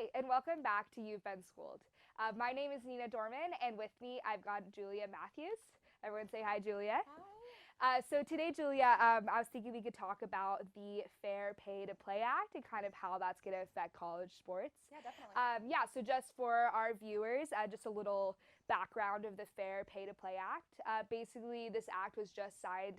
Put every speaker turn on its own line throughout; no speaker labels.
Hi, and welcome back to You've Been Schooled. My name is Nina Doehrman, and with me I've got Julia Matthews. Everyone say hi, Julia.
Hi.
So today, Julia, I was thinking we could talk about the Fair Pay to Play Act and kind of how that's going to affect college sports.
Yeah, definitely.
So just for our viewers, just a little background of the Fair Pay to Play Act. Basically, this act was just signed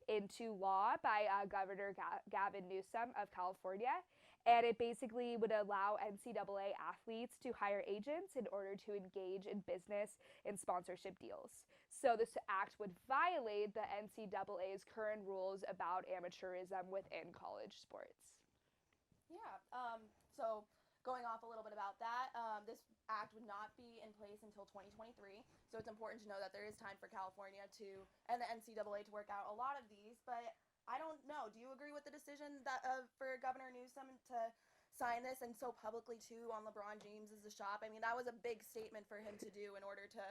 into law by Governor Gavin Newsom of California. And it basically would allow NCAA athletes to hire agents in order to engage in business and sponsorship deals. So this act would violate the NCAA's current rules about amateurism within college sports.
Yeah. So going off a little bit about that, this act would not be in place until 2023. So it's important to know that there is time for California to and the NCAA to work out a lot of these. But I don't know. Do you agree with the decision that for Governor Newsom to sign this and so publicly too on LeBron James's shop? I mean, that was a big statement for him to do in order to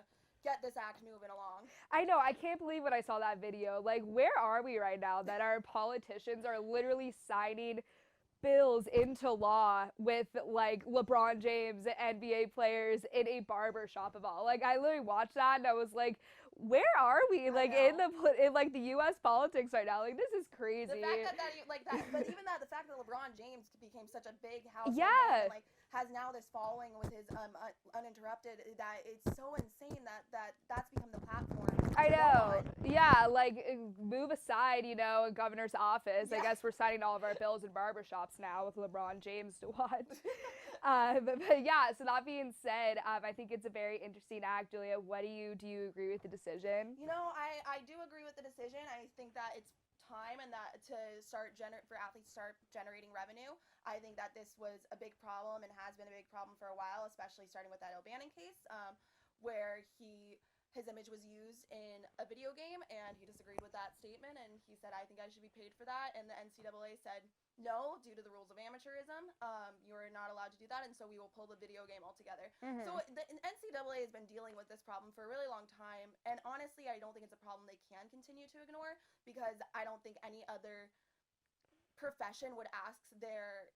get this act moving along.
I know, I can't believe when I saw that video. Like, where are we right now that our politicians are literally signing bills into law with like LeBron James, NBA players in a barber shop of all. Like I literally watched that and I was like, where are we? Like in like the U.S. politics right now. Like this is crazy.
The fact but even that, the fact that LeBron James became such a big household
yeah.
name and like has now this following with his uninterrupted, that it's so insane that's become the platform.
I know. Yeah, like move aside, a governor's office.
Yeah.
I guess we're signing all of our bills in barbershops now with LeBron James to watch. But yeah, so that being said, I think it's a very interesting act. Julia, what do you agree with the decision?
I do agree with the decision. I think that it's time and that to for athletes to start generating revenue. I think that this was a big problem and has been a big problem for a while, especially starting with that Doehrman case, where his image was used in a video game, and he disagreed with that statement, and he said, I think I should be paid for that, and the NCAA said, no, due to the rules of amateurism, you're not allowed to do that, and so we will pull the video game altogether.
Mm-hmm.
So the NCAA has been dealing with this problem for a really long time, and honestly, I don't think it's a problem they can continue to ignore, because I don't think any other profession would ask their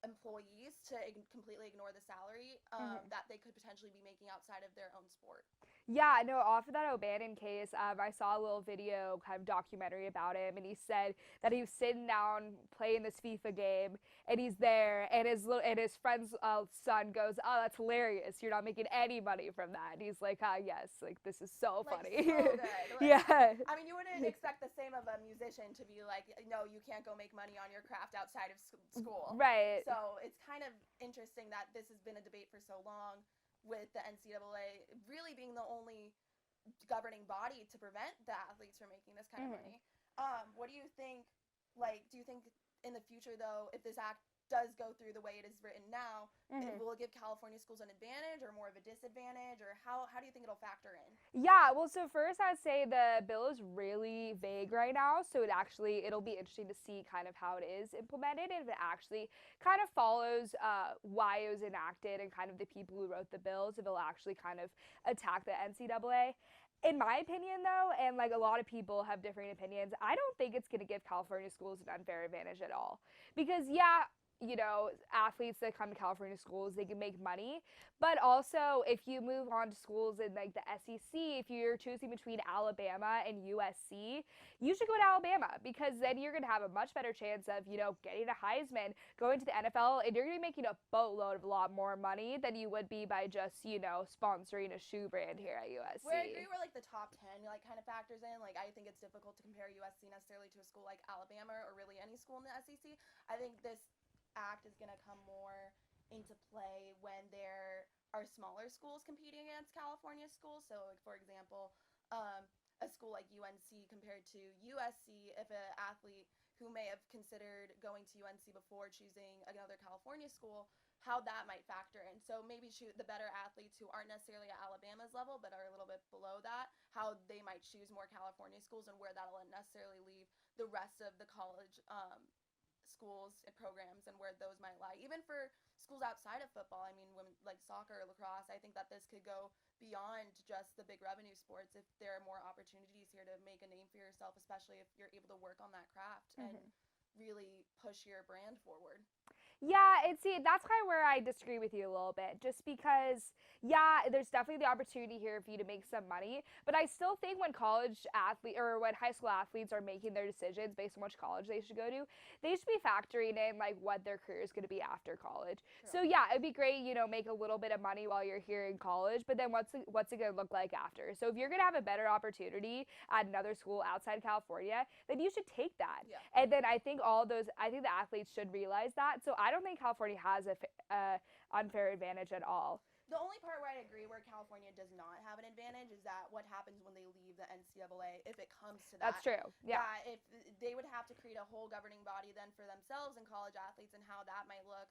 employees to completely ignore the salary that they could potentially be making outside of their own sport.
Yeah, no, off of that O'Bannon case, I saw a little video, kind of documentary about him, and he said that he was sitting down playing this FIFA game, and he's there, and his friend's son goes, "Oh, that's hilarious! You're not making any money from that." And he's like, yes, like this is so funny."
So good.
Yeah.
I mean, you wouldn't expect the same of a musician to be like, no, you can't go make money on your craft outside of school.
Right.
So it's kind of interesting that this has been a debate for so long, with the NCAA really being the only governing body to prevent the athletes from making this kind of money. What do you think? Like, do you think in the future, though, if this act does go through the way it is written now, will it give California schools an advantage or more of a disadvantage, or how do you think it'll factor in?
Yeah, well, so first I'd say the bill is really vague right now, so it'll be interesting to see kind of how it is implemented and if it actually kind of follows why it was enacted and kind of the people who wrote the bills, if it'll actually kind of attack the NCAA. In my opinion, though, and like a lot of people have differing opinions, I don't think it's going to give California schools an unfair advantage at all. Because, yeah, athletes that come to California schools, they can make money. But also, if you move on to schools in like the SEC, if you're choosing between Alabama and USC, you should go to Alabama because then you're going to have a much better chance of, getting a Heisman, going to the NFL, and you're going to be making a boatload of a lot more money than you would be by just, sponsoring a shoe brand here at USC.
Where I agree where like the top 10 like kind of factors in. Like I think it's difficult to compare USC necessarily to a school like Alabama or really any school in the SEC. I think this act is going to come more into play when there are smaller schools competing against California schools. So, like, for example, a school like UNC compared to USC, if an athlete who may have considered going to UNC before choosing another California school, how that might factor in. So maybe the better athletes who aren't necessarily at Alabama's level but are a little bit below that, how they might choose more California schools and where that'll necessarily leave the rest of the college schools and programs and where those might lie. Even for schools outside of football, I mean, women, like soccer or lacrosse, I think that this could go beyond just the big revenue sports if there are more opportunities here to make a name for yourself, especially if you're able to work on that craft and really push your brand forward.
Yeah, and see, that's kind of where I disagree with you a little bit. Just because, yeah, there's definitely the opportunity here for you to make some money, but I still think when college athlete or when high school athletes are making their decisions based on which college they should go to, they should be factoring in like what their career is going to be after college.
True.
So yeah, it'd be great, make a little bit of money while you're here in college, but then what's it going to look like after? So if you're going to have a better opportunity at another school outside California, then you should take that.
Yeah.
And then I think the athletes should realize that. So I don't think California has a unfair advantage at all.
The only part where I agree where California does not have an advantage is that what happens when they leave the NCAA if it comes to that.
That's true. Yeah.
If they would have to create a whole governing body then for themselves and college athletes and how that might look.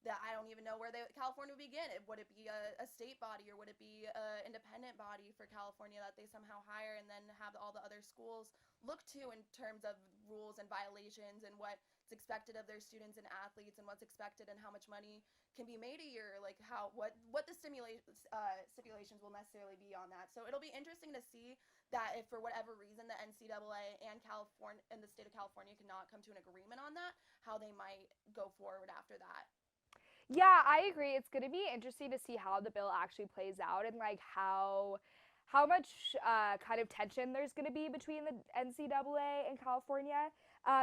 That I don't even know where California would begin. Would it be a state body or would it be an independent body for California that they somehow hire and then have all the other schools look to in terms of rules and violations and what's expected of their students and athletes and what's expected and how much money can be made a year, like what the stipulations will necessarily be on that. So it'll be interesting to see that if for whatever reason the NCAA and California and the state of California cannot come to an agreement on that, how they might go forward after that.
Yeah, I agree. It's going to be interesting to see how the bill actually plays out and like how much kind of tension there's going to be between the NCAA and California.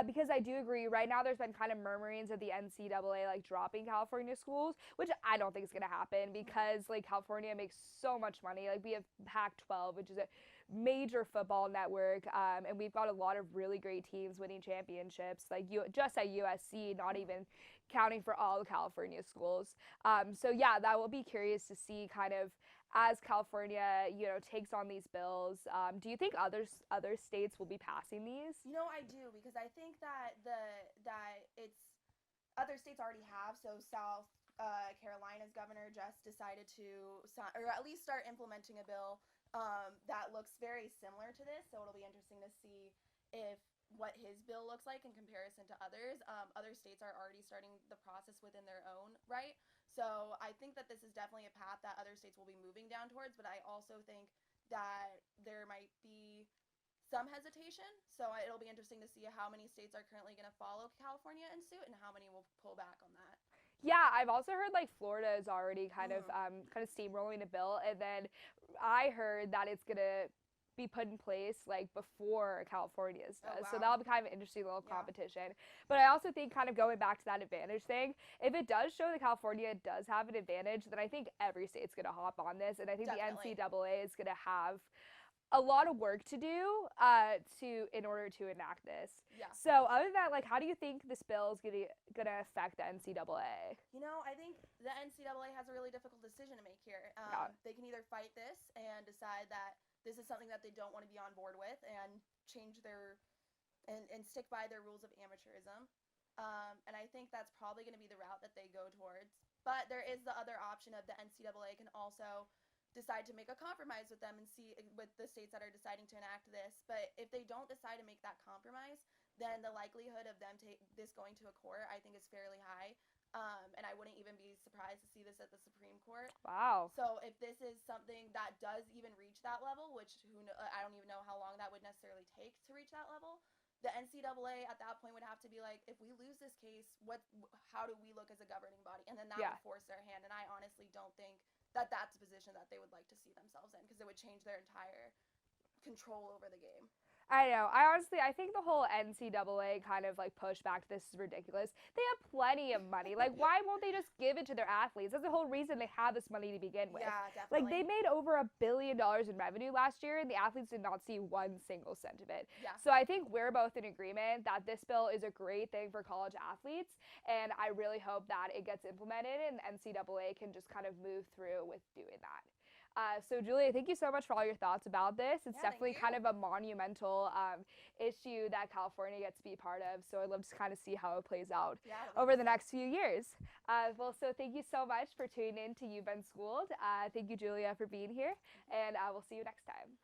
Because I do agree. Right now, there's been kind of murmurings of the NCAA like dropping California schools, which I don't think is going to happen because like California makes so much money. Like we have Pac-12, which is a major football network, and we've got a lot of really great teams winning championships. Like just at USC, not even counting for all the California schools. So yeah, that will be curious to see kind of as California, takes on these bills. Do you think other states will be passing these?
I do because I think that it's other states already have. So South Carolina's governor just decided to sign, or at least start implementing a bill that looks very similar to this. So it'll be interesting to see if what his bill looks like in comparison to others. Other states are already starting the process within their own right. So I think that this is definitely a path that other states will be moving down towards, but I also think that there might be some hesitation. So it'll be interesting to see how many states are currently going to follow California in suit and how many will pull back on that.
Yeah, I've also heard like Florida is already kind of steamrolling a bill, and then I heard that it's gonna be put in place like before California's does.
Oh, wow.
So that'll be kind of an interesting little competition. But I also think kind of going back to that advantage thing, if it does show that California does have an advantage, then I think every state's gonna hop on this, and I think
Definitely.
the NCAA is gonna have a lot of work to do in order to enact this.
Yeah.
So other than that, like, how do you think this bill is gonna affect the NCAA?
I think the NCAA has a really difficult decision to make here. They can either fight this and decide that this is something that they don't want to be on board with and change and stick by their rules of amateurism. And I think that's probably going to be the route that they go towards. But there is the other option of the NCAA can also decide to make a compromise with them and see with the states that are deciding to enact this. But if they don't decide to make that compromise, then the likelihood of this going to a court, I think, is fairly high. And I wouldn't even be surprised to see this at the Supreme Court.
Wow.
So if this is something that does even reach that level, which I don't even know how long that would necessarily take to reach that level, the NCAA at that point would have to be like, if we lose this case, how do we look as a governing body? And then that would force their hand. And I honestly don't think that that's a position that they would like to see themselves in because it would change their entire control over the game.
I know. I think the whole NCAA kind of like pushback to this is ridiculous. They have plenty of money. Like, why won't they just give it to their athletes? That's the whole reason they have this money to begin with.
Yeah, definitely.
Like, they made over $1 billion in revenue last year, and the athletes did not see one single cent of it.
Yeah.
So I think we're both in agreement that this bill is a great thing for college athletes, and I really hope that it gets implemented and NCAA can just kind of move through with doing that. So Julia, thank you so much for all your thoughts about this. It's definitely kind of a monumental issue that California gets to be part of. So I'd love to kind of see how it plays out over the next few years. So thank you so much for tuning in to You've Been Schooled. Thank you, Julia, for being here, and we'll see you next time.